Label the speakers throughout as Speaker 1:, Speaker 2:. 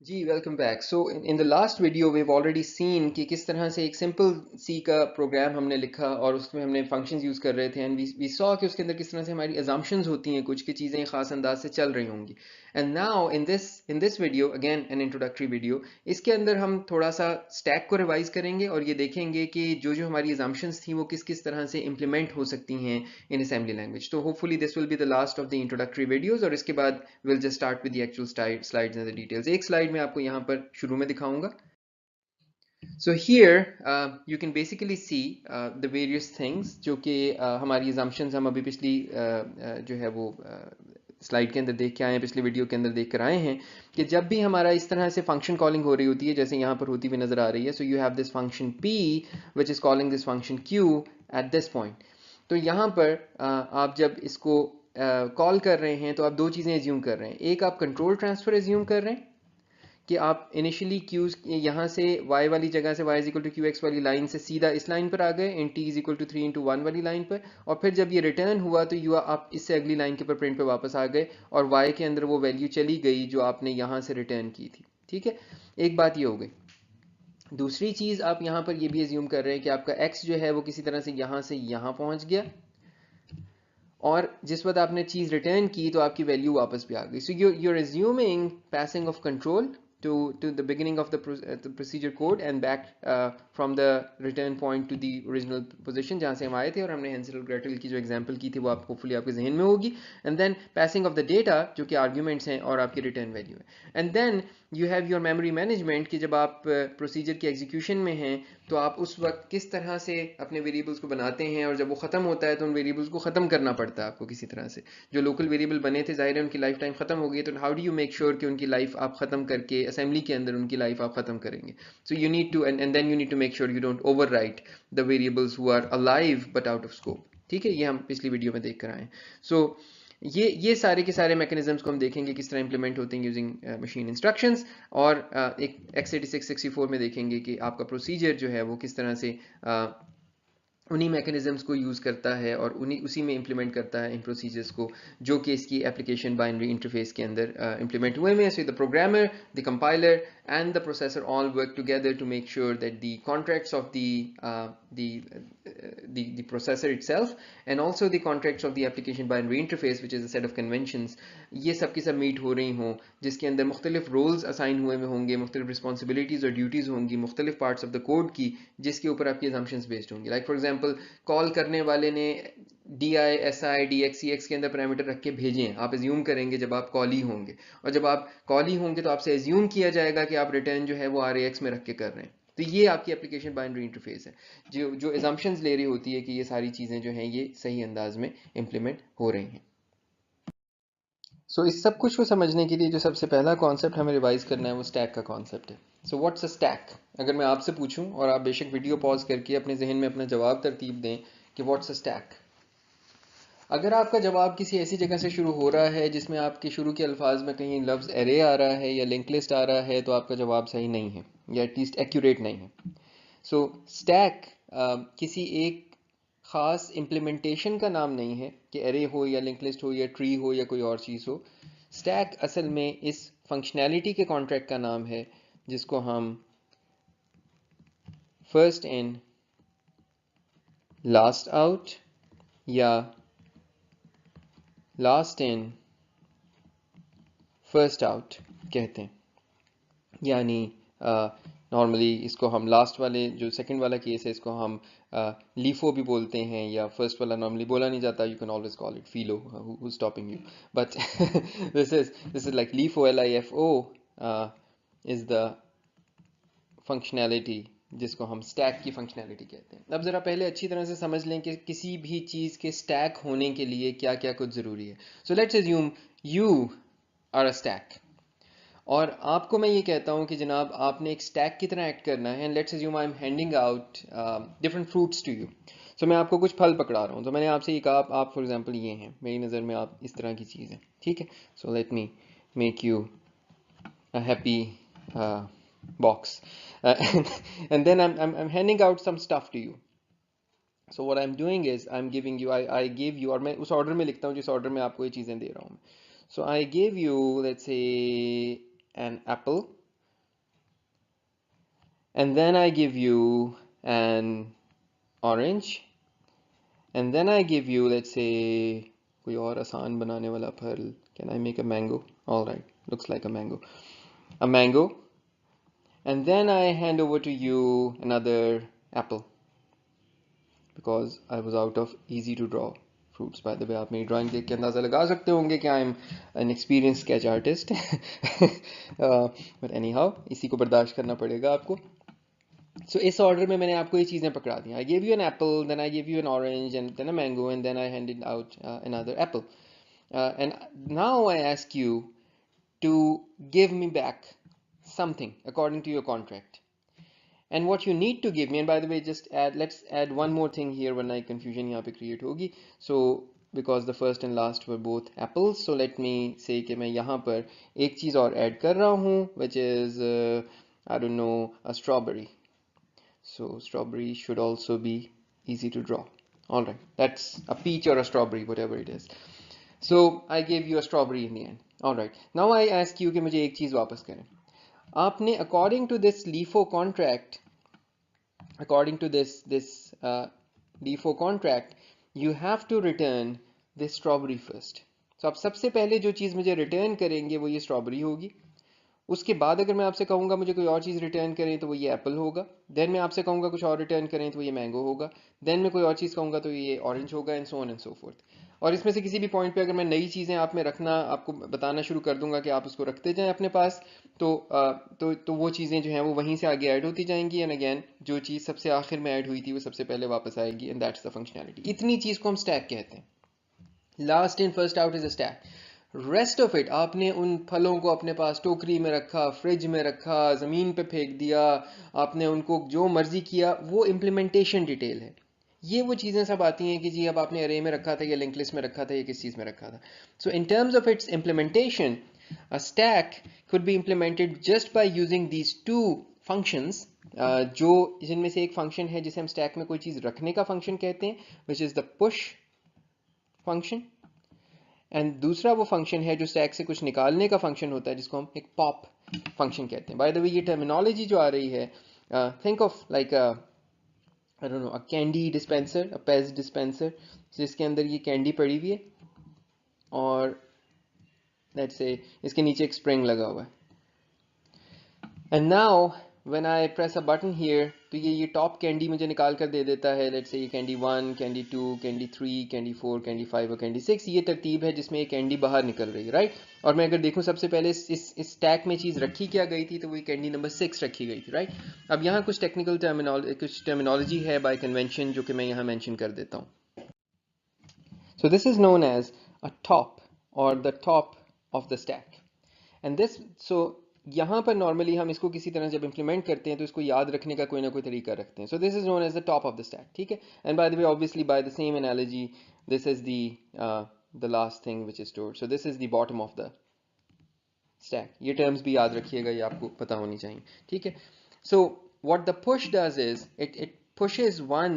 Speaker 1: Ji welcome back. So in the last video we have already seen कि किस तरह से एक सिंपल सी का प्रोग्राम हमने लिखा और उसमें हमने फंक्शंस यूज़ कर रहे थे एंड वी सॉ कि उसके अंदर किस तरह से हमारी अजम्पशंस होती हैं, कुछ की चीज़ें ख़ास अंदाज से चल रही होंगी। And now in this video again an introductory video, इसके अंदर हम थोड़ा सा स्टैक को रिवाइज करेंगे और ये देखेंगे कि जो जो हमारी अजम्पशंस थी वो किस किस तरह से इम्प्लीमेंट हो सकती हैं इन असेंबली लैंग्वेज। तो hopefully this will be the last of the introductory videos और इसके बाद will just start with the actual slides and the details. एक स्लाइड में आपको यहाँ पर शुरू में दिखाऊंगा। So here you can basically see the various things जो कि हमारी assumptions हम अभी पिछली जो है वो स्लाइड के अंदर देख के आए हैं, पिछली वीडियो के अंदर देख कर आए हैं कि जब भी हमारा इस तरह से फंक्शन कॉलिंग हो रही होती है जैसे यहाँ पर होती हुई नजर आ रही है। So you have this function p which is calling this function q at this point। तो यहाँ पर आप जब इसको कॉल कर रहे हैं तो आप दो चीज़ें एज्यूम कर रहे हैं। एक, आप कंट्रोल ट्रांसफर एज्यूम कर रहे हैं कि आप इनिशियली क्यूज यहाँ से y वाली जगह से y is equal to Q X वाली लाइन से सीधा इस लाइन पर आ गए in t is equal to 3 × 1 वाली लाइन पर, और फिर जब ये रिटर्न हुआ तो यू आप इससे अगली लाइन के ऊपर प्रिंट पे वापस आ गए और y के अंदर वो वैल्यू चली गई जो आपने यहाँ से रिटर्न की थी। ठीक है, एक बात ये हो गई। दूसरी चीज़, आप यहाँ पर ये भी एज्यूम कर रहे हैं कि आपका x जो है वो किसी तरह से यहाँ पहुँच गया और जिस वक्त आपने चीज़ रिटर्न की तो आपकी वैल्यू वापस भी आ गई। सो you're assuming passing of control to the beginning of the procedure code and back from the return point to the original position जहाँ से हम आए थे और हमने हेंसल और ग्रेटल की जो एग्जांपल की थी वो आप होपफुली आपके जहन में होगी। And then passing of the data जो कि आर्ग्यूमेंट्स हैं और आपकी रिटर्न वैल्यू है। And then you have your memory management कि जब आप प्रोसीजर के एग्जीक्यूशन में हैं तो आप उस वक्त किस तरह से अपने वेरिएबल्स को बनाते हैं और जब वो ख़त्म होता है तो उन वेरिएबल्स को ख़त्म करना पड़ता है आपको किसी तरह से। जो लोकल वेरिएबल बने थे ज़ाहिर है उनकी लाइफ टाइम ख़त्म हो गई, तो how do you make sure कि उनकी लाइफ आप ख़त्म करके असेंबली के अंदर उनकी लाइफ आप ख़त्म करेंगे। So you need to and then you need to make sure you don't overwrite the variables who are alive but out of scope. ठीक है, ये हम पिछली वीडियो में देख कर आए। सो ये सारे के सारे मैकेनिज्म्स को हम देखेंगे किस तरह इंप्लीमेंट होते हैं यूजिंग मशीन इंस्ट्रक्शंस, और एक x86 64 में देखेंगे कि आपका प्रोसीजर जो है वो किस तरह से उन्हीं मैकेनिज्म्स को यूज़ करता है और उसी में इंप्लीमेंट करता है इन प्रोसीजर्स को जो कि इसकी एप्लीकेशन बाइनरी इंटरफेस के अंदर इंप्लीमेंट हुए हैं। So the programmer, the compiler and the processor all work together to make sure that the contracts of the processor itself and also the contracts of the application binary interface which is a set of conventions, ये सब की सब meet हो रही हों जिसके अंदर मुख्तलिफ रोल्स असाइन हुए होंगे, मुख्तलिफ रिस्पॉन्सिबिलिटीज़ और ड्यूटीज़ होंगी मुख्तलिफ पार्ट्स ऑफ द कोड की जिसके ऊपर आपकी assumptions बेस्ड होंगी। लाइक फॉर एग्जांपल कॉल करने वाले ने DI, SI, DX, CX के अंदर पैरामीटर रख के भेजे हैं, आप एज्यूम करेंगे जब आप कॉल ही होंगे, और जब आप कॉल ही होंगे तो आपसे एज्यूम किया जाएगा कि आप रिटर्न जो है वो RAX में रख के कर रहे हैं। तो ये आपकी एप्लीकेशन बाइनरी इंटरफेस है जो एजम्पशंस ले रही होती है कि ये सारी चीज़ें जो हैं ये सही अंदाज में इम्प्लीमेंट हो रही हैं। इस सब कुछ को समझने के लिए जो सबसे पहला कॉन्सेप्ट हमें रिवाइज करना है वो स्टैक का कॉन्सेप्ट है। What's a stack? अगर मैं आपसे पूछूं और आप बेशक वीडियो पॉज करके अपने जहन में अपना जवाब तरतीब दें कि व्हाट्स अ स्टैक, अगर आपका जवाब किसी ऐसी जगह से शुरू हो रहा है जिसमें आपके शुरू के अल्फाज में कहीं लफ्ज़ एरे आ रहा है या लिंक लिस्ट आ रहा है तो आपका जवाब सही नहीं है या एटलीस्ट एक्यूरेट नहीं है। स्टैक किसी एक ख़ास इम्प्लीमेंटेशन का नाम नहीं है कि एरे हो या लिंक लिस्ट हो या ट्री हो या कोई और चीज़ हो। स्टैक असल में इस फंक्शनैलिटी के कॉन्ट्रैक्ट का नाम है जिसको हम फर्स्ट इन लास्ट आउट या लास्ट इन फर्स्ट आउट कहते हैं। यानी नॉर्मली इसको हम लास्ट वाले जो सेकंड वाला केस है इसको हम लीफो भी बोलते हैं, या फर्स्ट वाला नॉर्मली बोला नहीं जाता, you can always call it FILO, who stopping you, but this is like LIFO, LIFO is the functionality जिसको हम स्टैक की फंक्शनैलिटी कहते हैं। अब ज़रा पहले अच्छी तरह से समझ लें कि किसी भी चीज़ के स्टैक होने के लिए क्या क्या कुछ ज़रूरी है। So let's assume you are a stack, और आपको मैं ये कहता हूँ कि जनाब आपने एक स्टैक की तरह एक्ट करना है। And let's assume I am handing out different fruits to you. मैं आपको कुछ फल पकड़ा रहा हूँ, तो मैंने आपसे ये कहा आप फॉर एग्जांपल ये हैं, मेरी नज़र में आप इस तरह की चीज़ है, ठीक है। Let me make you a happy box and then I'm handing out some stuff to you. So what I'm doing is I'm giving you, I give you, और मैं उस ऑर्डर में लिखता हूँ जिस ऑर्डर में आपको ये चीज़ें दे रहा हूँ। So I gave you, let's say, an apple, and then I give you an orange, and then I give you, let's say, कोई और आसान बनाने वाला फल. Can I make a mango? All right, looks like a mango. A mango, and then I hand over to you another apple because I was out of easy to draw fruits. By the way, आप मेरी drawing देख के अंदाज़ा लगा सकते होंगे कि I'm an experienced sketch artist. But anyhow, इसी को बर्दाश्त करना पड़ेगा आपको. So इस order में मैंने आपको ये चीज़ें पकड़ा दी. I gave you an apple, then I gave you an orange, and then a mango, and then I handed out another apple. And now I ask you to give me back something according to your contract. And what you need to give me, and by the way, just add, let's add one more thing here वरना एक confusion यहाँ पे create होगी. So because the first and last were both apples, so let me say कि मैं यहाँ पर एक चीज़ और add कर रहा हूँ, which is I don't know, a strawberry. So strawberry should also be easy to draw. All right, that's a peach or a strawberry, whatever it is. So I gave you a strawberry in the end. All right, now I ask you कि मुझे एक चीज़ वापस करें. आपने according to this LIFO contract, LIFO contract, you have to return this strawberry first. So आप सबसे पहले जो चीज़ मुझे return करेंगे वो ये strawberry होगी. उसके बाद अगर मैं आपसे कहूँगा मुझे कोई और चीज़ रिटर्न करें तो वो ये एप्पल होगा. देन मैं आपसे कहूँगा कुछ और रिटर्न करें तो ये मैंगो होगा. देन मैं कोई और चीज़ कहूँगा तो ये ऑरेंज होगा, and so on and so fourth. और इसमें से किसी भी पॉइंट पे अगर मैं नई चीज़ें आप में रखना आपको बताना शुरू कर दूंगा कि आप उसको रखते जाएं अपने पास, तो वो चीज़ें जो हैं वो वहीं से आगे ऐड होती जाएंगी. एंड अगेन जो चीज़ सबसे आखिर में ऐड हुई थी वो सबसे पहले वापस आएगी. And that's the functionality. इतनी चीज़ को हम स्टैक कहते हैं. Last in first out is a stack. Rest of it आपने उन फलों को अपने पास टोकरी में रखा, फ्रिज में रखा, ज़मीन पे फेंक दिया, आपने उनको जो मर्जी किया, वो इम्प्लीमेंटेशन डिटेल है. ये वो चीज़ें सब आती हैं कि जी अब आपने अरे में रखा था या लिंक लिस्ट में रखा था या किस चीज़ में रखा था. So in terms of its implementation, a stack could be implemented just by using these two functions, जो जिनमें से एक फंक्शन है जिसे हम स्टैक में कोई चीज़ रखने का फंक्शन कहते हैं, which is the push function, and दूसरा वो फंक्शन है जो स्टैक से कुछ निकालने का फंक्शन होता है जिसको हम एक पॉप फंक्शन कहते हैं. बाय द वे ये टर्मिनोलॉजी जो आ रही है, think of like I don't know a candy dispenser, a page dispenser, जिसके अंदर ये कैंडी पड़ी हुई है और लेट्स से इसके नीचे एक स्प्रिंग लगा हुआ है. And now when I press a button here, तो ये टॉप कैंडी मुझे निकाल कर दे देता है. लेट्स से ये candy 1, candy 2, candy 3, candy 4, candy 5 और कैंडी 6. ये तरतीब है जिसमें ये कैंडी बाहर निकल रही है, राइट. और मैं अगर देखूं सबसे पहले इस स्टैक में चीज़ रखी क्या गई थी, तो वही कैंडी नंबर 6 रखी गई थी, राइट. अब यहाँ कुछ टेक्निकल टर्मिनोलॉजी है बाय कन्वेंशन जो कि मैं यहाँ मेंशन कर देता हूँ. So this is known as a top or the top of the stack. And this so यहाँ पर नॉर्मली हम इसको किसी तरह जब इंप्लीमेंट करते हैं तो इसको याद रखने का कोई ना कोई तरीका रखते हैं. So this is known as the top of the stack, ठीक है. And by the way obviously by the same analogy this is the last thing which is stored. So this is the bottom of the stack. ये terms भी याद रखिएगा, ये आपको पता होनी चाहिए, ठीक है. So what the push does is it pushes one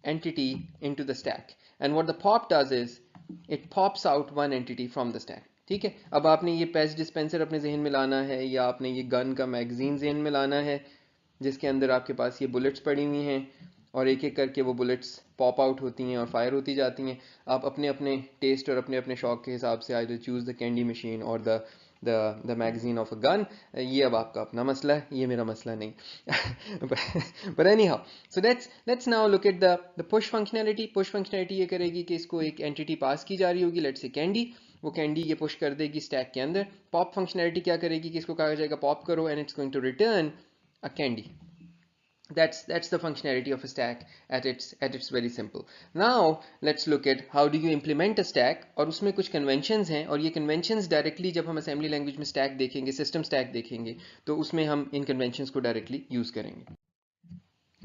Speaker 1: entity into the stack, and what the pop does is it pops out one entity from the stack. ठीक है. अब आपने ये पेज डिस्पेंसर अपने जहन में लाना है, या आपने ये गन का मैगजीन जहन में लाना है जिसके अंदर आपके पास ये बुलेट्स पड़ी हुई हैं और एक एक करके वो बुलेट्स पॉप आउट होती हैं और फायर होती जाती हैं. आप अपने अपने टेस्ट और अपने अपने शौक के हिसाब से either choose the candy machine or the magazine of a gun. ये अब आपका अपना मसला है, ये मेरा मसला नहीं. but anyhow, so let's now look at the push functionality. push functionality ये करेगी कि इसको एक एंटिटी पास की जा रही होगी, लेट्स से कैंडी. वो कैंडी ये पुश कर देगी स्टैक के अंदर. पॉप फंक्शनैलिटी क्या करेगी कि इसको कहा जाएगा पॉप करो, and it's going to return a candy. That's the functionality of a stack at its very simple. Now let's look at how do you implement a stack. और उसमें कुछ conventions हैं, और ये conventions directly जब हम assembly language में stack देखेंगे, system stack देखेंगे, तो उसमें हम इन conventions को directly use करेंगे.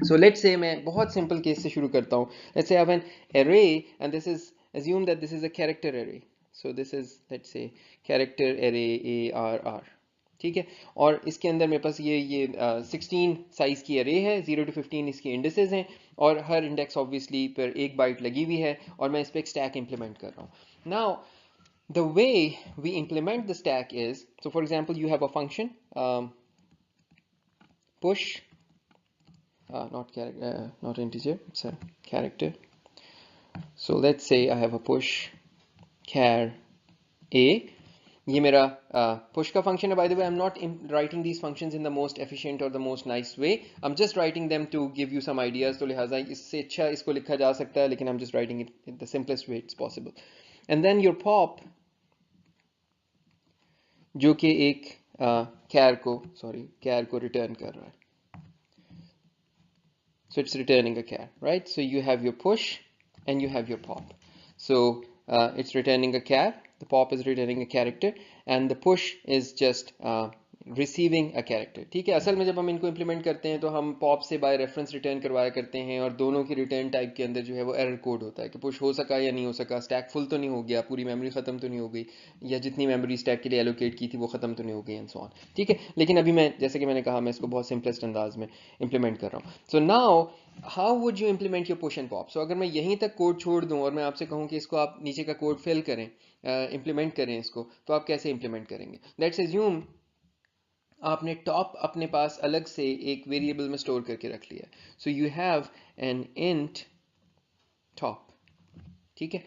Speaker 1: So let's say मैं बहुत simple case से शुरू करता हूँ. Let's say I have an array, and this is assume that this is a character array. So this is, let's say, character array ARR. ठीक है. और इसके अंदर मेरे पास ये 16 साइज की अरे है, 0 to 15 इसकी इंडेक्सेस हैं, और हर इंडेक्स ऑब्वियसली पर एक बाइट लगी हुई है, और मैं इस पर एक स्टैक इंप्लीमेंट कर रहा हूँ. Now the way we implement the stack is, so for example you have a function push not character, not integer, it's a character. So let's say I have a push char a. ये मेरा push का function है. By the way, I'm not writing these functions in the most efficient or the most nice way. I'm just writing them to give you some ideas. तो लिहाजा इससे अच्छा इसको लिखा जा सकता है, लेकिन I'm just writing it in the simplest way it's possible. And then your pop, जो कि एक char को return कर रहा है. So it's returning a char, right? So you have your push and you have your pop. So it's returning a char, the pop is returning a character, and the push is just receiving a character. ठीक है. असल में जब हम इनको implement करते हैं तो हम pop से by reference return करवाया करते हैं, और दोनों की return type के अंदर जो है वो error code होता है कि push हो सका या नहीं हो सका, stack full तो नहीं हो गया, पूरी memory ख़त्म तो नहीं हो गई, या जितनी memory stack के लिए allocate की थी वो ख़त्म तो नहीं हो गई, and so on. ठीक है. लेकिन अभी मैं, जैसे कि मैंने कहा, मैं इसको बहुत simplest अंदाज में implement कर रहा हूँ. So now how would you implement your push and pop? So अगर मैं यहीं तक कोड छोड़ दूं और मैं आपसे कहूं कि इसको आप नीचे का कोड फिल करें, implement करें इसको, तो आप कैसे implement करेंगे? Let's assume आपने टॉप अपने पास अलग से एक वेरिएबल में स्टोर करके रख लिया. So you have an int top. ठीक है.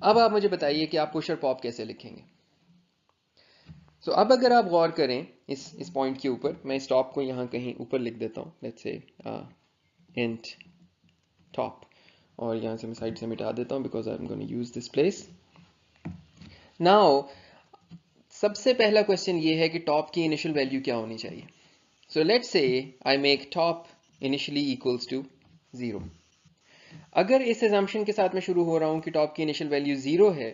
Speaker 1: अब आप मुझे बताइए कि आप पुश और पॉप कैसे लिखेंगे. सो अब अगर आप गौर करें इस पॉइंट के ऊपर, मैं इस टॉप को यहां कहीं ऊपर लिख देता हूं. लेट्स से इंट टॉप, और यहां से मैं साइड से मिटा देता हूं because I am going to use this place. Now सबसे पहला क्वेश्चन ये है कि टॉप की इनिशियल वैल्यू क्या होनी चाहिए. So let's say I make top initially equals to 0. अगर इस assumption के साथ मैं शुरू हो रहा हूं कि top की initial value 0 है,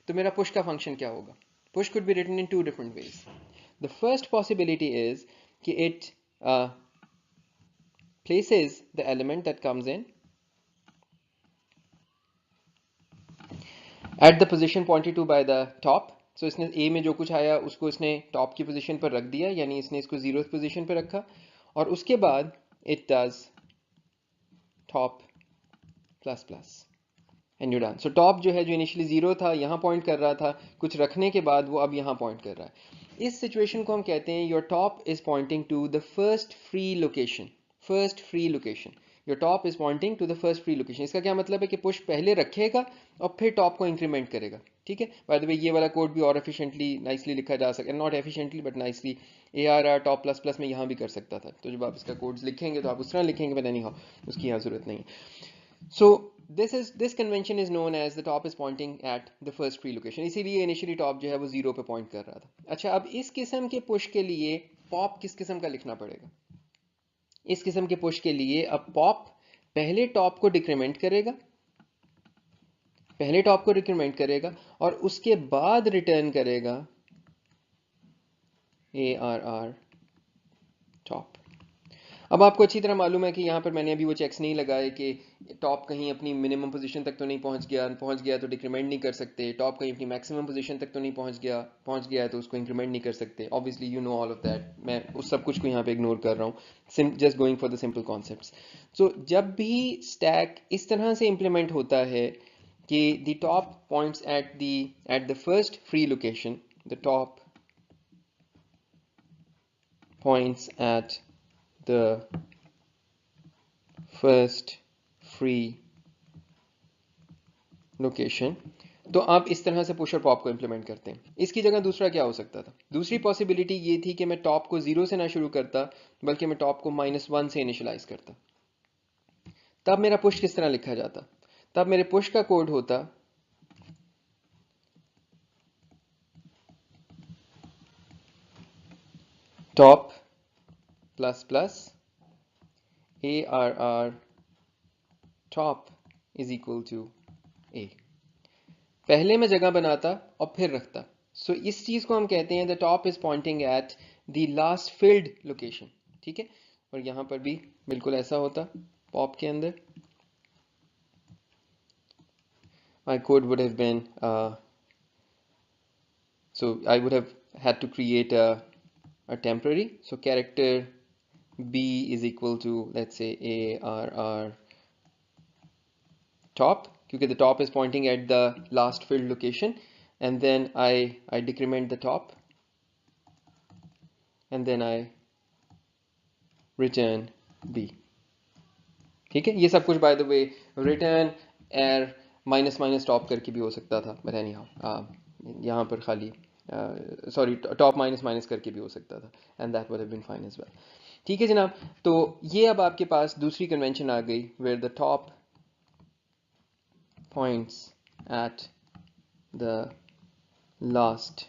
Speaker 1: तो मेरा push का function क्या होगा? Push could be written in two different ways. The first possibility is कि it places the element that comes in at the position pointed to by the top. So इसने A में जो कुछ आया उसको इसने top की position पर रख दिया, यानी इसने इसको 0th position पर रखा, और उसके बाद it does top plus plus and you done. So top जो है, जो इनिशियली 0 था, यहाँ पॉइंट कर रहा था, कुछ रखने के बाद वो अब यहाँ पॉइंट कर रहा है. इस सिचुएशन को हम कहते हैं your top is pointing to the first free location. First free location, your top is pointing to the first free location. इसका क्या मतलब है कि पुश पहले रखेगा और फिर टॉप को इंक्रीमेंट करेगा. ठीक है. बाय द वे ये वाला कोड भी और एफिशिएंटली नाइसली लिखा जा सकता है, not efficiently but nicely. ARR top plus plus में यहाँ भी कर सकता था. तो जब आप इसका कोड्स लिखेंगे तो आप उस तरह लिखेंगे, बट एनी हाउ उसकी यहाँ जरूरत नहीं है. So this convention is known as the top is pointing at the first free location. इसीलिए initially top जो है वो 0 पे पॉइंट कर रहा था. अच्छा, अब इस किस्म के पुश के लिए पॉप किस किस्म का लिखना पड़ेगा? इस किस्म के पुश के लिए अब पॉप पहले टॉप को डिक्रीमेंट करेगा, और उसके बाद रिटर्न करेगा ARR टॉप. अब आपको अच्छी तरह मालूम है कि यहाँ पर मैंने अभी वो चेक्स नहीं लगाए कि टॉप कहीं अपनी मिनिमम पोजीशन तक तो नहीं पहुँच गया तो डिक्रीमेंट नहीं कर सकते, टॉप कहीं अपनी मैक्सिमम पोजीशन तक तो नहीं पहुँच गया है तो उसको इंक्रीमेंट नहीं कर सकते. Obviously you know all of that. मैं उस सब कुछ को यहाँ पे इग्नोर कर रहा हूँ, just going for the simple concepts. So जब भी स्टैक इस तरह से इम्प्लीमेंट होता है कि the top points at the first free location, the top points at the first free location, तो आप इस तरह से पुश और पॉप को इंप्लीमेंट करते हैं. इसकी जगह दूसरा क्या हो सकता था? दूसरी पॉसिबिलिटी ये थी कि मैं टॉप को 0 से ना शुरू करता, बल्कि मैं टॉप को -1 से इनिशियलाइज करता. तब मेरा पुश किस तरह लिखा जाता? तब मेरे पुश का कोड होता top plus plus ARR top is equal to A. पहले मैं जगह बनाता और फिर रखता. सो इस चीज को हम कहते हैं the top is Poynting eight the last filled location. ठीक है. और यहां पर भी बिल्कुल ऐसा होता. पॉप के अंदर my code would have been so I would have had to create a temporary. So character B is equal to, let's say, ARR top, क्योंकि the top is pointing at the last filled location, and then I decrement the top, and then I return B. ठीक है, ये सब कुछ bye the way return एर minus minus top करके भी हो सकता था, बट एनी हाउ यहाँ पर खाली सॉरी टॉप माइनस माइनस करके भी हो सकता था, and that would have been fine as well. ठीक है जनाब, तो ये अब आपके पास दूसरी कन्वेंशन आ गई where the top points at the last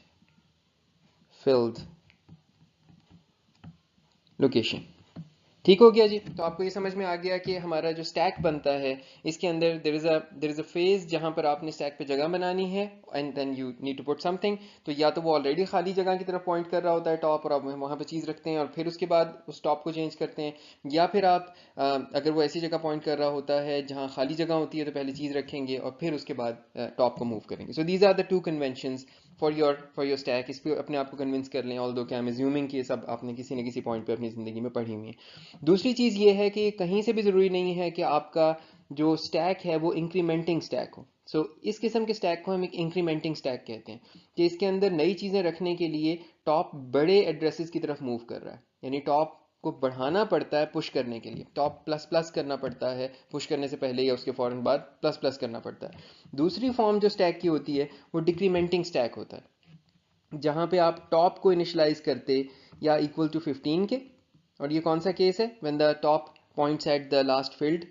Speaker 1: filled location. ठीक हो गया जी, तो आपको ये समझ में आ गया कि हमारा जो स्टैक बनता है इसके अंदर देयर इज अ फेज जहां पर आपने स्टैक पे जगह बनानी है and then you need to put something. तो या तो वो ऑलरेडी खाली जगह की तरफ पॉइंट कर रहा होता है टॉप, और आप वहां पे चीज़ रखते हैं और फिर उसके बाद उस टॉप को चेंज करते हैं, या फिर आप अगर वो ऐसी जगह पॉइंट कर रहा होता है जहां खाली जगह होती है तो पहले चीज़ रखेंगे और फिर उसके बाद टॉप को मूव करेंगे। So these are the two conventions for your stack. इस पर अपने आप को कन्विंस कर लें, ऑल्दो कि आई एम अज्यूमिंग कि ये सब आपने किसी न किसी पॉइंट पे अपनी ज़िंदगी में पढ़ी हुई है। दूसरी चीज़ ये है कि कहीं से भी ज़रूरी नहीं है कि आपका जो स्टैक है वो इंक्रीमेंटिंग स्टैक हो। सो इस किस्म के स्टैक को हम एक इंक्रीमेंटिंग स्टैक कहते हैं, कि इसके अंदर नई चीज़ें रखने के लिए टॉप बड़े एड्रेसेस की तरफ मूव कर रहा है, यानी टॉप को बढ़ाना पड़ता है पुश करने के लिए, टॉप प्लस प्लस करना पड़ता है पुश करने से पहले या उसके फ़ौरन बाद प्लस प्लस करना पड़ता है। दूसरी फॉर्म जो स्टैक की होती है वो डिक्रीमेंटिंग स्टैक होता है, जहाँ पे आप टॉप को इनिशलाइज करते या इक्वल टू 15 के, और ये कौन सा केस है, when the top points at the last field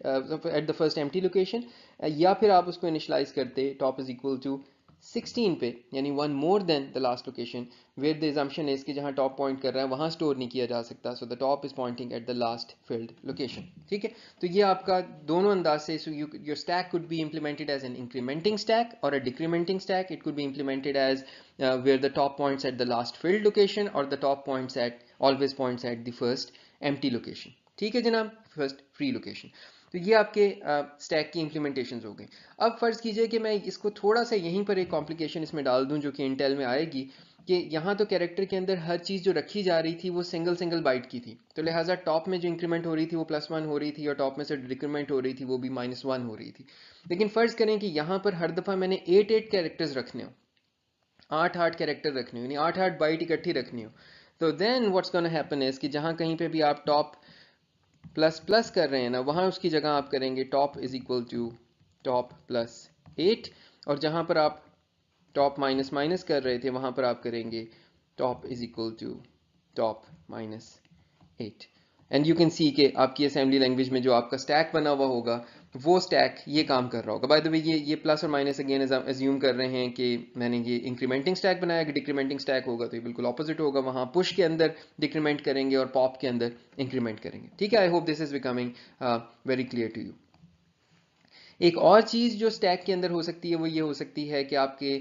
Speaker 1: at the first empty location, या फिर आप उसको इनिशलाइज करते टॉप इज इक्वल टू 16 पे, यानी one more than the last location, where the assumption is कि जहाँ टॉप पॉइंट कर रहा है वहाँ स्टोर नहीं किया जा सकता, so the top is Poynting eight the last field location. ठीक है, तो ये आपका दोनों अंदाज से, so your stack could be implemented as an incrementing stack or a decrementing stack. It could be implemented as where the top points at the last filled location or the top points at always points at the first empty location. ठीक है जनाब, first free location. तो ये आपके stack की इंप्लीमेंटेशंस हो गई। अब फर्ज कीजिए कि मैं इसको थोड़ा सा यहीं पर एक कॉम्प्लिकेशन इसमें डाल दूं जो कि इंटेल में आएगी, कि यहाँ तो कैरेक्टर के अंदर हर चीज़ जो रखी जा रही थी वो सिंगल सिंगल बाइट की थी, तो लिहाजा टॉप में जो इंक्रीमेंट हो रही थी वो +1 हो रही थी और टॉप में से डिक्रीमेंट हो रही थी वो भी -1 हो रही थी। लेकिन फ़र्ज़ करें कि यहाँ पर हर दफ़ा मैंने 8 कैरेक्टर्स रखने हो, 8 कैरेक्टर रखने हो, यानी 8 बाइट इकट्ठी रखनी हो, तो then what's gonna happen is कि जहाँ कहीं पे भी आप टॉप प्लस प्लस कर रहे हैं ना, वहाँ उसकी जगह आप करेंगे top is equal to top +8, और जहाँ पर आप टॉप माइनस माइनस कर रहे थे वहाँ पर आप करेंगे top is equal to top -8। And you can see कि आपकी असेंबली लैंग्वेज में जो आपका स्टैक बना हुआ होगा वो स्टैक ये काम कर रहा होगा। बाय द वे ये प्लस और माइनस अगेन एज्यूम कर रहे हैं कि मैंने ये इंक्रीमेंटिंग स्टैक बनाया, कि डिक्रीमेंटिंग स्टैक होगा तो ये बिल्कुल ऑपोजिट होगा, वहाँ पुश के अंदर डिक्रीमेंट करेंगे और पॉप के अंदर इंक्रीमेंट करेंगे। ठीक है, I hope this is becoming very clear to you. एक और चीज़ जो स्टैक के अंदर हो सकती है वो ये हो सकती है कि आपके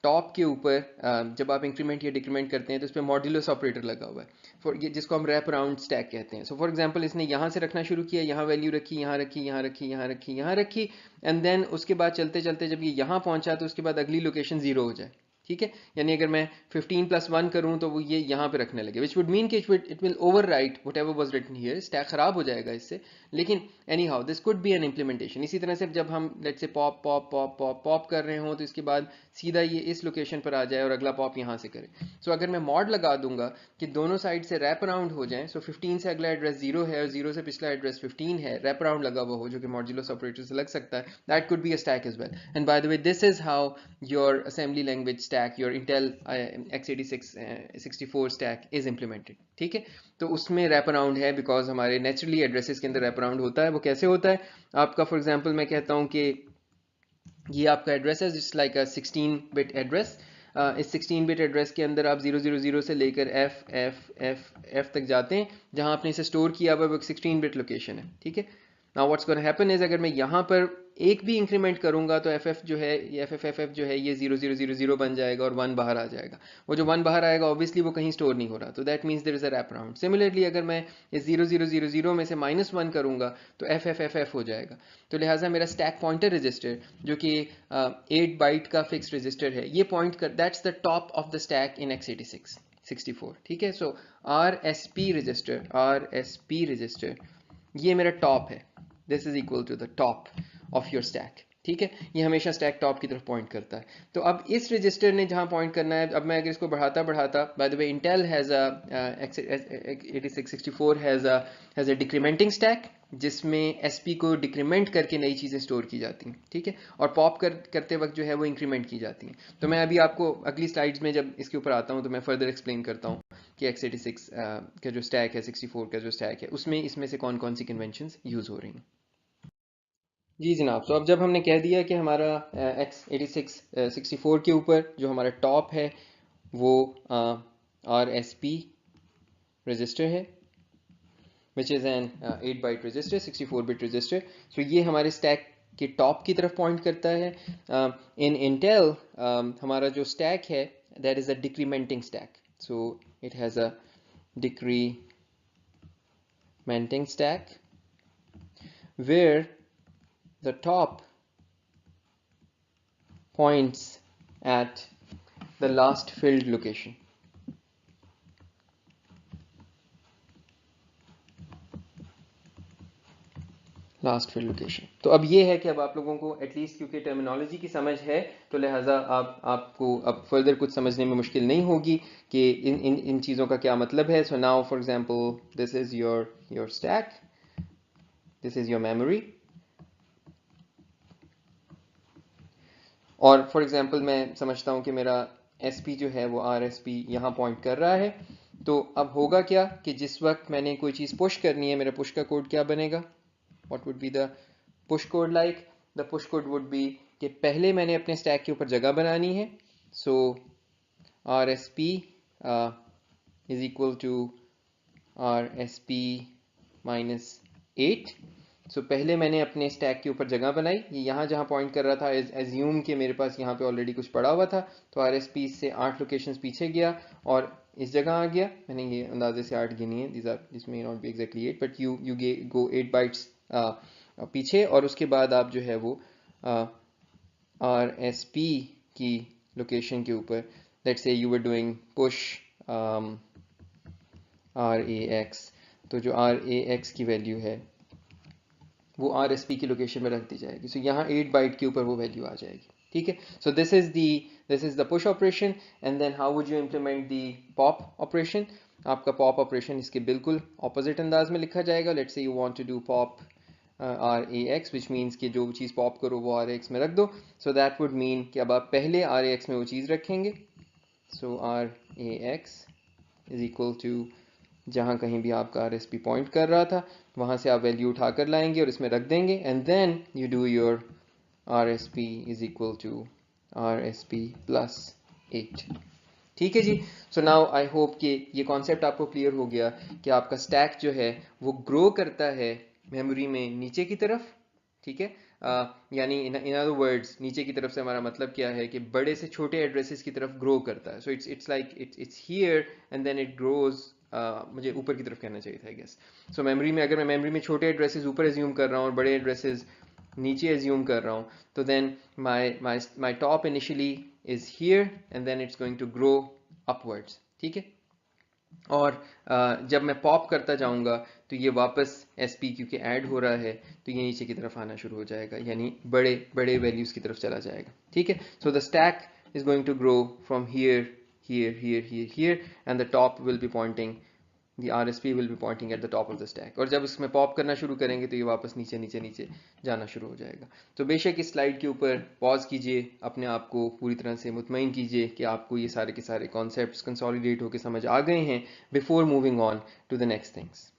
Speaker 1: टॉप के ऊपर जब आप इंक्रीमेंट या डिक्रीमेंट करते हैं तो उस पर मॉड्यूलस ऑपरेटर लगा हुआ है, फॉर ये जिसको हम रैप अराउंड स्टैक कहते हैं। सो फॉर एग्जांपल इसने यहाँ से रखना शुरू किया, यहाँ वैल्यू रखी, यहाँ रखी, यहाँ रखी, यहाँ रखी, यहाँ रखी, एंड देन उसके बाद चलते चलते जब ये यहाँ पहुँचा तो उसके बाद अगली लोकेशन 0 हो जाए। ठीक है, यानी अगर मैं 15 + 1 करूं तो वो ये यहाँ पे रखने लगे, विच वुड मीन कि it will overwrite whatever was written here, stack खराब हो जाएगा इससे, लेकिन anyhow this could be an implementation. इसी तरह से जब हम let's say pop pop pop pop pop कर रहे हो तो इसके बाद सीधा ये इस लोकेशन पर आ जाए और अगला पॉप यहाँ से करे। सो अगर मैं मॉड लगा दूंगा कि दोनों साइड से रैप अराउंड हो जाए, सो 15 से अगला एड्रेस 0 है और 0 से पिछला एड्रेस 15 है, रैप अराउंड लगा हुआ हो जो कि मॉड्यूलस ऑपरेटर से लग सकता है, that could be a stack as well. And by the way this is how your assembly language stack, your Intel x86 64 stack is implemented. ठीक है, तो उसमें रैप अराउंड है बिकॉज हमारे नेचुरली एड्रेसेस के अंदर रैप अराउंड होता है। वो कैसे होता है, आपका फॉर एग्जांपल मैं कहता हूँ कि ये आपका एड्रेस है जस्ट लाइक अ 16 बिट एड्रेस, इस 16 बिट एड्रेस के अंदर आप 000 से लेकर F F F F तक जाते हैं, जहां आपने इसे स्टोर किया हुआ वो 16 बिट लोकेशन है। ठीक है, now what's gonna happen is अगर मैं यहाँ पर एक भी इंक्रीमेंट करूंगा तो FF जो है ये FFFF जो है ये 0000 बन जाएगा और 1 बाहर आ जाएगा। वो जो 1 बाहर आएगा ऑब्वियसली वो कहीं स्टोर नहीं हो रहा, तो that means there is a wrap around. Similarly अगर मैं इस 0000 में से -1 करूंगा तो FFFF हो जाएगा। तो लिहाजा मेरा स्टैक पॉइंटर रजिस्टर जो कि 8 बाइट का फिक्स रजिस्टर है, ये पॉइंट कर that's the top of the stack in x86 64। ठीक है, सो RSP रजिस्टर ये मेरा टॉप है, this is equal to the top of your stack. ठीक है, ये हमेशा स्टैक टॉप की तरफ पॉइंट करता है। तो अब इस रजिस्टर ने जहां पॉइंट करना है, अब मैं अगर इसको बढ़ाता बढ़ाता, by the way Intel has a 8664 has a decrementing stack, जिसमें एसपी को डिक्रीमेंट करके नई चीज़ें स्टोर की जाती हैं, ठीक है, और पॉप करते वक्त जो है वो इंक्रीमेंट की जाती हैं। तो मैं अभी आपको अगली स्लाइड्स में जब इसके ऊपर आता हूँ तो मैं फर्दर एक्सप्लेन करता हूँ कि x86 का जो स्टैक है, 64 का जो स्टैक है, उसमें इसमें से कौन कौन सी कन्वेंशंस यूज़ हो रही हैं। जी जनाब, तो अब जब हमने कह दिया कि हमारा x86 64 के ऊपर जो हमारा टॉप है वो RSP रजिस्टर है, which is an 8 byte register, 64 bit register. So ये हमारे स्टैक के टॉप की तरफ पॉइंट करता है। इन इंटेल हमारा जो स्टैक है that is a decrementing stack, so it has a decrementing stack where the top points at the last filled location. Last filled location. तो अब ये है कि अब आप लोगों को एटलीस्ट क्योंकि टर्मिनोलॉजी की समझ है तो लिहाजा आपको अब फर्दर कुछ समझने में मुश्किल नहीं होगी कि इन चीज़ों का क्या मतलब है। So now for example this is your stack, this is your memory, और फॉर एग्जांपल मैं समझता हूँ कि मेरा SP जो है वो RSP यहाँ पॉइंट कर रहा है। तो अब होगा क्या कि जिस वक्त मैंने कोई चीज़ पुश करनी है, मेरा पुश का कोड क्या बनेगा, what would be the push code like? The push code would be कि पहले मैंने अपने स्टैक के ऊपर जगह बनानी है, so RSP is equal to RSP minus 8। सो पहले मैंने अपने स्टैक के ऊपर जगह बनाई, ये यहाँ जहाँ पॉइंट कर रहा था, एज्यूम कि मेरे पास यहाँ पे ऑलरेडी कुछ पड़ा हुआ था, तो RSP से 8 लोकेशंस पीछे गया और इस जगह आ गया। मैंने ये अंदाजे से 8 गिनी है, this may not be exactly 8 but you go 8 bytes पीछे, और उसके बाद आप जो है वो RSP की लोकेशन के ऊपर, let's say you were doing push RAX, तो जो RAX की वैल्यू है वो RSP की लोकेशन में रख दी जाएगी। सो यहाँ 8 बाइट के ऊपर वो वैल्यू आ जाएगी, ठीक है। So this is the push operation, and then how would you implement the pop operation. आपका पॉप ऑपरेशन इसके बिल्कुल ऑपोजिट अंदाज में लिखा जाएगा। Let's say you want to do pop RAX, which means कि जो चीज़ पॉप करो वो RAX में रख दो। सो दैट वुड मीन कि अब आप पहले RAX में वो चीज़ रखेंगे। सो RAX इज इक्वल टू जहाँ कहीं भी आपका RSP पॉइंट कर रहा था वहाँ से आप वैल्यू उठा कर लाएंगे और इसमें रख देंगे, and then you do your RSP is equal to RSP plus 8। ठीक है जी। सो नाउ आई होप कि ये कॉन्सेप्ट आपको क्लियर हो गया कि आपका स्टैक जो है वो ग्रो करता है मेमोरी में नीचे की तरफ, ठीक है। यानी इन अदर वर्ड्स नीचे की तरफ से हमारा मतलब क्या है कि बड़े से छोटे एड्रेसेस की तरफ ग्रो करता है। So it's like it's here and then it grows, मुझे ऊपर की तरफ कहना चाहिए था आई गेस। सो मेमोरी में अगर मैं मेमोरी में छोटे एड्रेसेस ऊपर एज्यूम कर रहा हूँ और बड़े एड्रेसेस नीचे एज्यूम कर रहा हूँ, तो then my top initially is here and then it's going to grow upwards, ठीक है। और जब मैं पॉप करता जाऊंगा तो ये वापस SP क्योंकि ऐड हो रहा है तो ये नीचे की तरफ आना शुरू हो जाएगा, यानी बड़े बड़े वैल्यूज की तरफ चला जाएगा, ठीक है। So the stack is going to grow from here here here here here and the top will be pointing, the RSP will be pointing at the top of the stack। और जब इसमें pop करना शुरू करेंगे तो ये वापस नीचे नीचे नीचे जाना शुरू हो जाएगा। तो बेशक इस स्लाइड के ऊपर पॉज कीजिए, अपने आप को पूरी तरह से मुतमईन कीजिए कि आपको ये सारे के सारे कॉन्सेप्ट्स कंसोलिडेट होकर समझ आ गए हैं before moving on to the next things.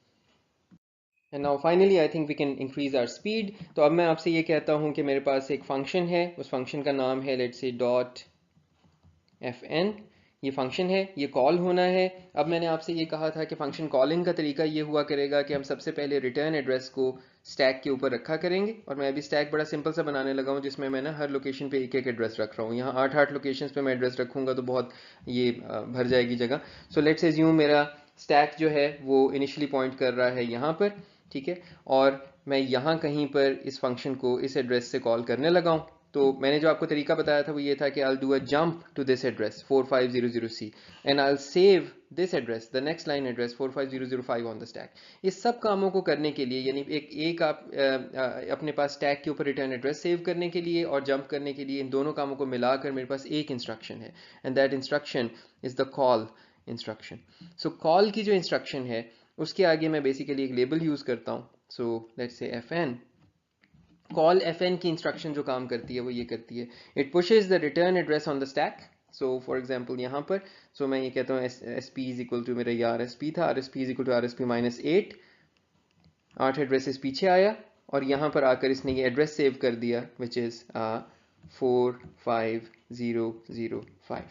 Speaker 1: And now finally I think we can increase our speed. तो अब मैं आपसे ये कहता हूँ कि मेरे पास एक फंक्शन है, उस फंक्शन का नाम है लेट्स से .fn। ये फंक्शन है, ये कॉल होना है। अब मैंने आपसे ये कहा था कि फंक्शन कॉलिंग का तरीका ये हुआ करेगा कि हम सबसे पहले रिटर्न एड्रेस को स्टैक के ऊपर रखा करेंगे, और मैं अभी स्टैक बड़ा सिंपल सा बनाने लगा हूँ जिसमें मैं ना हर लोकेशन पे एक एक एड्रेस रख रहा हूँ। यहाँ 8 लोकेशंस पे मैं एड्रेस रखूँगा तो बहुत ये भर जाएगी जगह। सो लेट्स एज्यूम मेरा स्टैक जो है वो इनिशियली पॉइंट कर रहा है यहाँ पर, ठीक है, और मैं यहाँ कहीं पर इस फंक्शन को इस एड्रेस से कॉल करने लगा हूँ। तो मैंने जो आपको तरीका बताया था वो ये था कि I'll do a jump to this address 4500C and I'll save this address, the next line address 45005 on the stack. इस सब कामों को करने के लिए यानी एक आप अपने पास स्टैक के ऊपर रिटर्न एड्रेस सेव करने के लिए और जंप करने के लिए इन दोनों कामों को मिलाकर मेरे पास एक इंस्ट्रक्शन है and that instruction is the call instruction. So call की जो इंस्ट्रक्शन है उसके आगे मैं बेसिकली एक लेबल यूज करता हूँ. So let's say fn. Call fn की इंस्ट्रक्शन जो काम करती है वो ये करती है, it pushes the return address on the stack. So for example यहाँ पर मैं ये कहता हूँ sp इज इक्वल टू मेरा ये rsp था, rsp is equal to rsp minus 8 addresses पीछे आया और यहाँ पर आकर इसने ये एड्रेस सेव कर दिया विच इज 45005.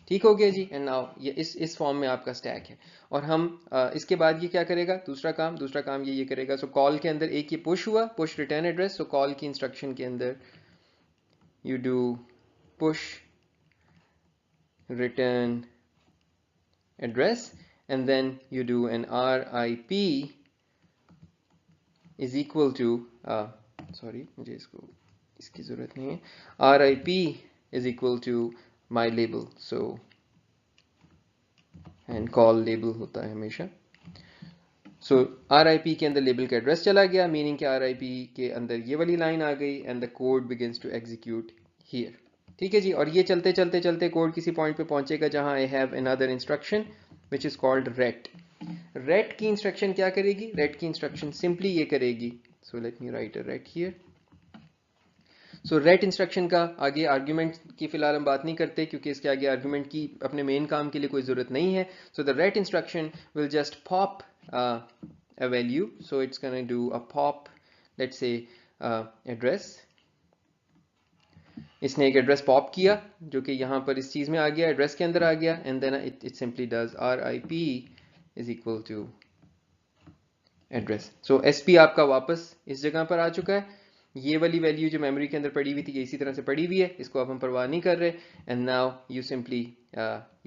Speaker 1: ठीक हो गया जी. एंड नाउ ये इस फॉर्म में आपका स्टैक है. और हम इसके बाद ये क्या करेगा, दूसरा काम ये करेगा. सो कॉल के अंदर एक ये पुश हुआ, push return address. So call की इंस्ट्रक्शन के अंदर you do push return address and then you do an RIP is equal to sorry मुझे इसकी जरूरत नहीं है. RIP is equal to my label. So and call label होता है हमेशा. सो RIP के अंदर लेबल का एड्रेस चला गया, मीनिंग कि RIP के अंदर ये वाली लाइन आ गई and the code begins to execute here. ठीक है जी. और ये चलते चलते चलते कोड किसी पॉइंट पे पहुंचेगा जहां I have another instruction which is called rate. Rate की इंस्ट्रक्शन क्या करेगी, रेट की इंस्ट्रक्शन सिंपली ये करेगी. So let me right a rate here. So rate instruction का आगे आर्ग्यूमेंट की फिलहाल हम बात नहीं करते क्योंकि इसके आगे आर्ग्यूमेंट की अपने मेन काम के लिए कोई ज़रूरत नहीं है. So the rate instruction will just pop a value. So it's going to do a pop, let's say address. इसने एक एड्रेस पॉप किया जो कि यहाँ पर इस चीज़ में आ गया, एड्रेस के अंदर आ गया and then it simply does RIP is equal to address. So SP आपका वापस इस जगह पर आ चुका है. ये वाली वैल्यू जो मेमोरी के अंदर पड़ी हुई थी ये इसी तरह से पड़ी हुई है, इसको अब हम परवाह नहीं कर रहे. And now you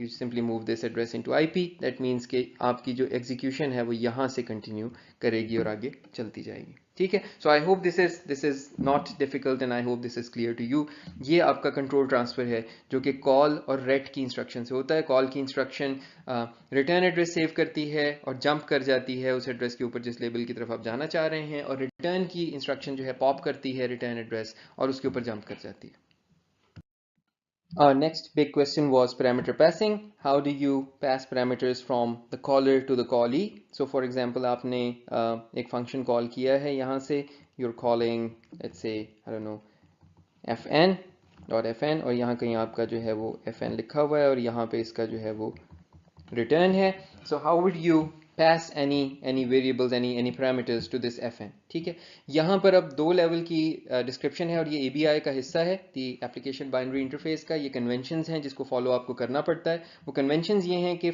Speaker 1: simply move this address into IP. That means कि आपकी जो एग्जीक्यूशन है वो यहाँ से कंटिन्यू करेगी और आगे चलती जाएगी. ठीक है. So I hope this is not difficult and I hope this is clear to you. ये आपका कंट्रोल ट्रांसफर है जो कि कॉल और रेट की इंस्ट्रक्शन से होता है. कॉल की इंस्ट्रक्शन रिटर्न एड्रेस सेव करती है और जंप कर जाती है उस एड्रेस के ऊपर जिस लेबल की तरफ आप जाना चाह रहे हैं, और रिटर्न की इंस्ट्रक्शन जो है पॉप करती है रिटर्न एड्रेस और उसके ऊपर जंप कर जाती है. Our next big question was parameter passing. How do you pass parameters from the caller to the callee? So for example, आपने एक function call किया है यहाँ से, you're calling let's say I don't know fn.fn और यहाँ कहीं आपका जो है वो fn लिखा हुआ है और यहाँ पे इसका जो है वो return है. So how would you pass any variables, any parameters to this fn? ठीक है. यहाँ पर अब दो लेवल की डिस्क्रिप्शन है और ये ABI का हिस्सा है, दी एप्लीकेशन बाइनरी इंटरफेस का. ये कन्वेंशंस हैं जिसको फॉलो आपको करना पड़ता है. वो कन्वेंशंस ये हैं कि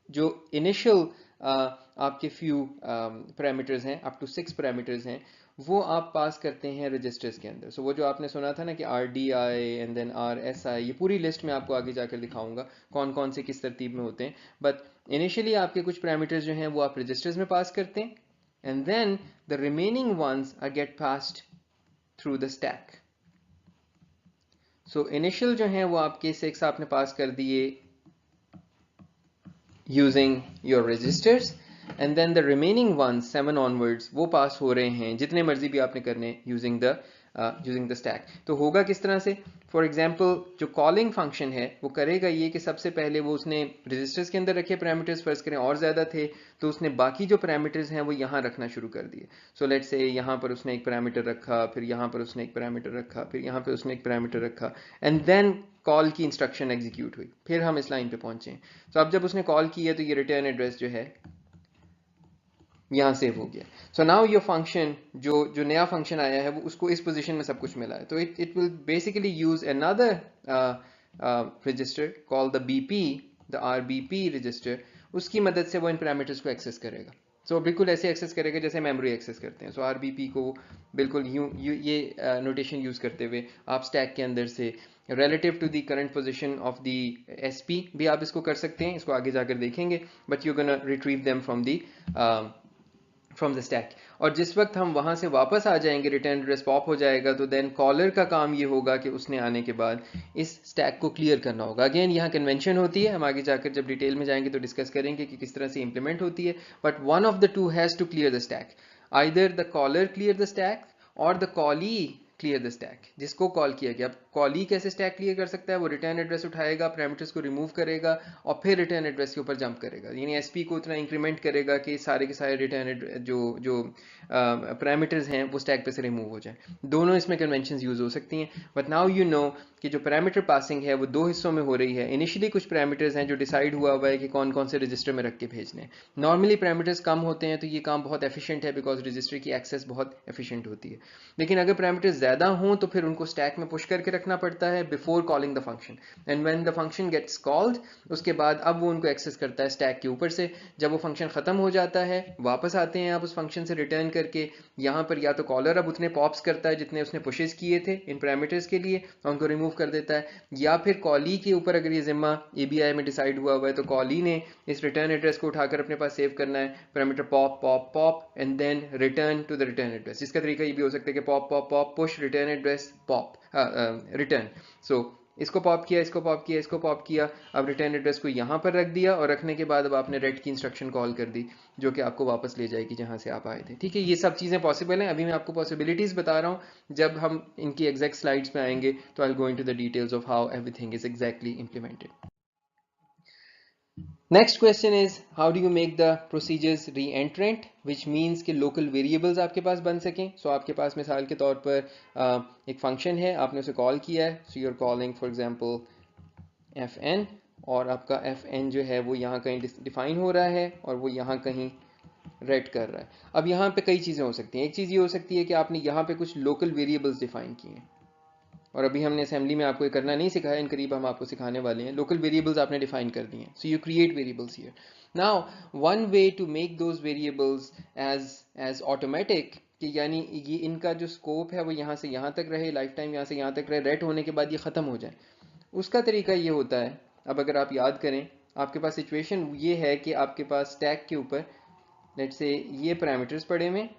Speaker 1: जो इनिशियल आपके फ्यू पैरामीटर्स हैं, अप टू 6 पैरामीटर्स हैं, वो आप पास करते हैं रजिस्टर्स के अंदर. सो वो जो आपने सुना था ना कि RDI एंड देन RSI, ये पूरी लिस्ट में आपको आगे जाकर दिखाऊंगा कौन कौन से किस तरतीब में होते हैं. बट इनिशियली आपके कुछ पैरामीटर्स जो हैं वो आप रजिस्टर्स में पास करते हैं and then the remaining ones are get passed through the stack. So initial जो हैं वो आपके 6 आपने पास कर दिए using your registers and then the remaining ones 7 onwards वो पास हो रहे हैं जितने मर्जी भी आपने करने using the stack. तो होगा किस तरह से, फॉर एग्जाम्पल जो कॉलिंग फंक्शन है वो करेगा ये कि सबसे पहले वो उसने रजिस्टर्स के अंदर रखे पैरामीटर्स, फर्ज करें और ज़्यादा थे तो उसने बाकी जो पैरामीटर्स हैं वो यहाँ रखना शुरू कर दिए. सो लेट्स से यहाँ पर उसने एक पैरामीटर रखा, फिर यहाँ पर उसने एक पैरामीटर रखा, फिर यहाँ पर उसने एक पैरामीटर रखा एंड देन कॉल की इंस्ट्रक्शन एग्जीक्यूट हुई. फिर हम इस लाइन पे पहुंचे. तो अब जब उसने कॉल की है तो ये रिटर्न एड्रेस जो है यहाँ सेव हो गया. सो नाउ योर फंक्शन जो नया फंक्शन आया है वो उसको इस पोजीशन में सब कुछ मिला है. तो it will basically use another register called the BP, the RBP register. उसकी मदद से वो इन पैरामीटर्स को एक्सेस करेगा. सो बिल्कुल ऐसे एक्सेस करेगा जैसे मेमोरी एक्सेस करते हैं. सो RBP को बिल्कुल ये नोटेशन यूज करते हुए आप स्टैक के अंदर से relative to the current position of the SP भी आप इसको कर सकते हैं, इसको आगे जाकर देखेंगे, but you're gonna retrieve them from the from the stack. और जिस वक्त हम वहां से वापस आ जाएंगे, रिटर्न एड्रेस पॉप हो जाएगा, तो देन कॉलर का काम ये होगा कि उसने आने के बाद इस स्टैक को क्लियर करना होगा। अगेन यहाँ कन्वेंशन होती है, हम आगे जाकर जब डिटेल में जाएंगे तो डिस्कस करेंगे कि किस तरह से इंप्लीमेंट होती है, but one of the two has to clear the stack. Either the caller clear the stack और the callee clear the stack, जिसको कॉल किया गया। अब कॉली कैसे स्टैक क्लियर कर सकता है? वो रिटर्न एड्रेस उठाएगा, पैरामीटर्स को रिमूव करेगा और फिर रिटर्न एड्रेस के ऊपर जंप करेगा, यानी एसपी को उतना इंक्रीमेंट करेगा कि सारे के सारे रिटर्न जो जो पैरामीटर्स हैं वो स्टैक पे से रिमूव हो जाए। दोनों इसमें कन्वेंशन यूज हो सकती हैं, बट नाउ यू नो कि जो पैरामीटर पासिंग है वो दो हिस्सों में हो रही है। इनिशियली कुछ पैरामीटर्स हैं जो डिसाइड हुआ हुआ है कि कौन कौन से रजिस्टर में रख के भेजने हैं। नॉर्मली पैरामीटर्स कम होते हैं तो ये काम बहुत एफिशिएंट है, बिकॉज रजिस्टर की एक्सेस बहुत एफिशिएंट होती है। लेकिन अगर पैरामीटर्स ज़्यादा हों तो फिर उनको स्टैक में पुश करके रखना पड़ता है before calling the function, and when the function gets called उसके बाद अब वो उनको एक्सेस करता है स्टैक के ऊपर से। जब वो फंक्शन ख़त्म हो जाता है, वापस आते हैं आप उस फंक्शन से रिटर्न करके, यहाँ पर या तो कॉलर अब उतने पॉप्स करता है जितने उसने पुशेस किए थे इन पैरामीटर्स के लिए और उनको रिमूव कर देता है, या फिर कॉली के ऊपर अगर ये जिम्मा एबीआई में डिसाइड हुआ हुआ है तो कॉली ने इस रिटर्न एड्रेस को उठाकर अपने पास सेव करना है, parameter pop pop pop and then return to the return address. इसका तरीका ये भी हो सकता है कि pop pop pop push return address pop return. So इसको पॉप किया, इसको पॉप किया, इसको पॉप किया, अब रिटर्न एड्रेस को यहाँ पर रख दिया और रखने के बाद अब आपने रेड की इंस्ट्रक्शन कॉल कर दी जो कि आपको वापस ले जाएगी जहाँ से आप आए थे। ठीक है, ये सब चीज़ें पॉसिबल हैं। अभी मैं आपको पॉसिबिलिटीज़ बता रहा हूँ, जब हम इनकी एग्जैक्ट स्लाइड्स में आएंगे तो I will go into the details of how everything is exactly implemented. Next question is how do you make the procedures re-entrant, which means कि local variables आपके पास बन सकें। So आपके पास मिसाल के तौर पर एक फंक्शन है, आपने उसे कॉल किया है, so you're calling for example fn, और आपका fn जो है वो यहाँ कहीं डिफाइन हो रहा है और वो यहाँ कहीं रेड कर रहा है। अब यहाँ पे कई चीज़ें हो सकती हैं। एक चीज़ ये हो सकती है कि आपने यहाँ पे कुछ लोकल वेरिएबल्स डिफाइन किए हैं, और अभी हमने असेंबली में आपको ये करना नहीं सिखाया, इन करीब हम आपको सिखाने वाले हैं। लोकल वेरिएबल्स आपने डिफाइन कर दिए हैं, so you create variables here. Now one way to make those variables as automatic, कि यानी ये इनका जो स्कोप है वो यहाँ से यहाँ तक रहे, लाइफ टाइम यहाँ से यहाँ तक रहे, रेट होने के बाद ये ख़त्म हो जाए, उसका तरीका ये होता है। अब अगर आप याद करें, आपके पास सिचुएशन ये है कि आपके पास स्टैक के ऊपर लेट्स से ये पैरामीटर्स पड़े हुए,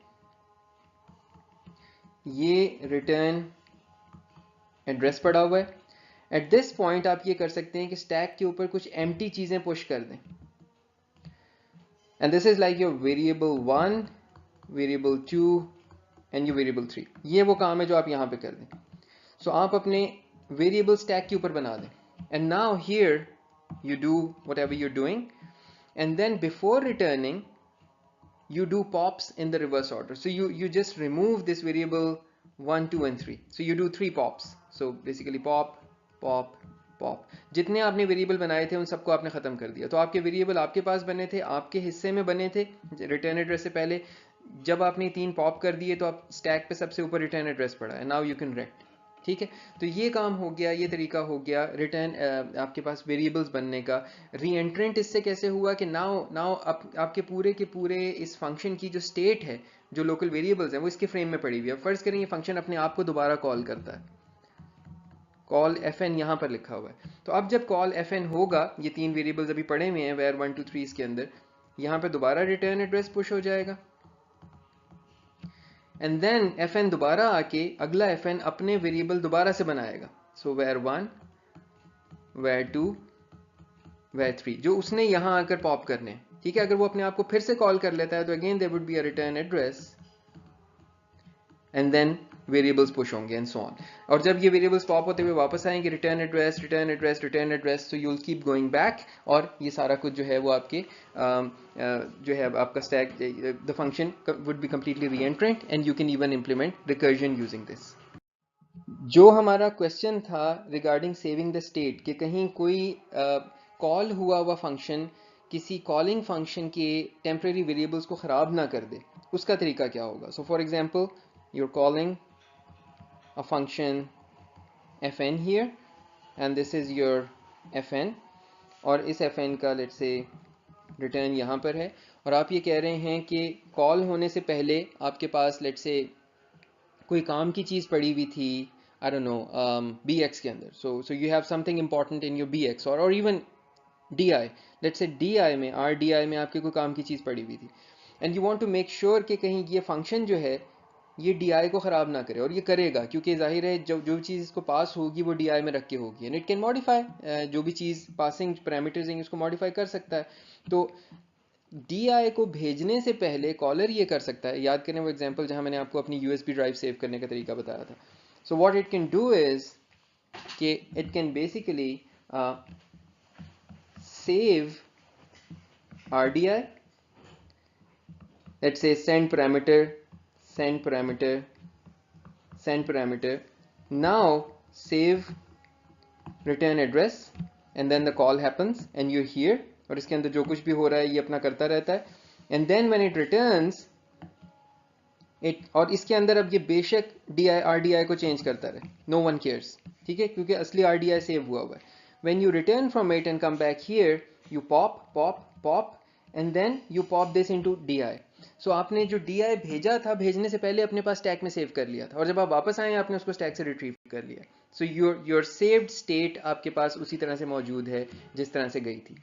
Speaker 1: ये रिटर्न एड्रेस पड़ा हुआ है। एट दिस पॉइंट आप ये कर सकते हैं कि स्टैक के ऊपर कुछ एम्प्टी चीजें पुश कर दें, and this is like your variable 1, variable 2 and your variable 3। ये वो काम है जो आप यहां पे कर दें। सो आप अपने वेरिएबल स्टैक के ऊपर बना दें, and now here you do whatever you're doing, and then before returning you do pops in the reverse order. So you just remove this variable 1, 2 and 3. So you do 3 pops. So basically pop pop pop, जितने आपने variable बनाए थे उन सबको आपने खत्म कर दिया। तो आपके वेरिएबल आपके पास बने थे, आपके हिस्से में बने थे रिटर्न एड्रेस से पहले। जब आपने 3 पॉप कर दिए तो आप स्टैक पे सबसे ऊपर रिटर्न एड्रेस पड़ा है, नाउ यू कैन रेट। ठीक है, तो ये काम हो गया, ये तरीका हो गया रिटर्न आपके पास वेरिएबल्स बनने का। री एंट्रेंट इससे कैसे हुआ कि नाउ नाउ आपके पूरे के पूरे इस फंक्शन की जो स्टेट है, जो लोकल वेरिएबल्स हैं, वो इसके फ्रेम में पड़ी हुई है। फर्ज करें ये फंक्शन अपने आप को दोबारा कॉल करता है, कॉल fn यहाँ पर लिखा हुआ है। तो अब जब कॉल fn होगा, ये 3 वेरिएबल्स अभी पड़े हुए हैं वेयर 1 2 3 इसके अंदर, यहाँ पे दोबारा रिटर्न एड्रेस पुश हो जाएगा, एंड देन fn दोबारा आके अगला fn अपने वेरिएबल दोबारा से बनाएगा। सो वेयर 1, वेयर 2, वेयर 3, जो उसने यहाँ आकर पॉप करने हैं। ठीक है, अगर वो अपने आप को फिर से कॉल कर लेता है तो again there would be a return address and then variables push होंगे एंड सो ऑन। और जब ये वेरिएबल्स पॉप होते हुए वापस आएंगे, return address return address return address, so you will keep going back, और ये सारा कुछ जो है वो आपके जो है आपका stack, the function would be completely re-entrant and you can even implement recursion using this. जो हमारा क्वेश्चन था रिगार्डिंग सेविंग द स्टेट, कि कहीं कोई कॉल हुआ हुआ फंक्शन किसी कॉलिंग फंक्शन के टेम्परेरी वेरिएबल्स को ख़राब ना कर दे, उसका तरीका क्या होगा। So for example you're calling a function fn here and this is your fn, और इस fn का let's say रिटर्न यहाँ पर है, और आप ये कह रहे हैं कि कॉल होने से पहले आपके पास let's say कोई काम की चीज़ पड़ी हुई थी, I don't know bx के अंदर, so you have something important in your bx or even di, let's say di में rdi में आपके कोई काम की चीज़ पड़ी हुई थी। And you want to make sure कि कहीं ये फंक्शन जो है ये DI को ख़राब ना करे, और ये करेगा क्योंकि जाहिर है जो जो चीज़ इसको पास होगी वो DI में रख के होगी, एंड इट कैन मॉडिफाई, जो भी चीज़ पासिंग पैरामीटर्स हैं उसको मॉडिफाई कर सकता है। तो DI को भेजने से पहले कॉलर ये कर सकता है, याद करें वो एग्जांपल जहां मैंने आपको अपनी USB ड्राइव सेव करने का तरीका बताया था। So what it can do is कि it can basically save RDI, let's say send parameter, send parameter, send parameter, now save return address, and then the call happens and you're here, और इसके अंदर जो कुछ भी हो रहा है ये अपना करता रहता है, and then when it returns it, और इसके अंदर अब ये बेशक DI RDI को चेंज करता रहे, no one cares, ठीक है, क्योंकि असली RDI सेव हुआ हुआ है। when you return from it and come back here you pop and then you pop this into DI। so आपने जो DI भेजा था भेजने से पहले अपने पास स्टैक में सेव कर लिया था, और जब आप वापस आए आपने उसको स्टैक से रिट्रीव कर लिया। सो योर सेव्ड स्टेट आपके पास उसी तरह से मौजूद है जिस तरह से गई थी।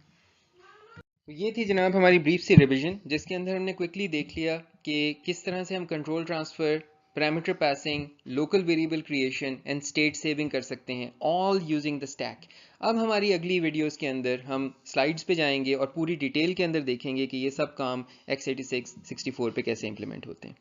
Speaker 1: तो ये थी जनाब हमारी ब्रीफ सी रिवीजन, जिसके अंदर हमने क्विकली देख लिया कि किस तरह से हम control transfer, parameter passing, local variable creation and state saving कर सकते हैं, ऑल यूजिंग द स्टैक। अब हमारी अगली वीडियोस के अंदर हम स्लाइड्स पे जाएंगे और पूरी डिटेल के अंदर देखेंगे कि ये सब काम x86 64 पे कैसे इंप्लीमेंट होते हैं।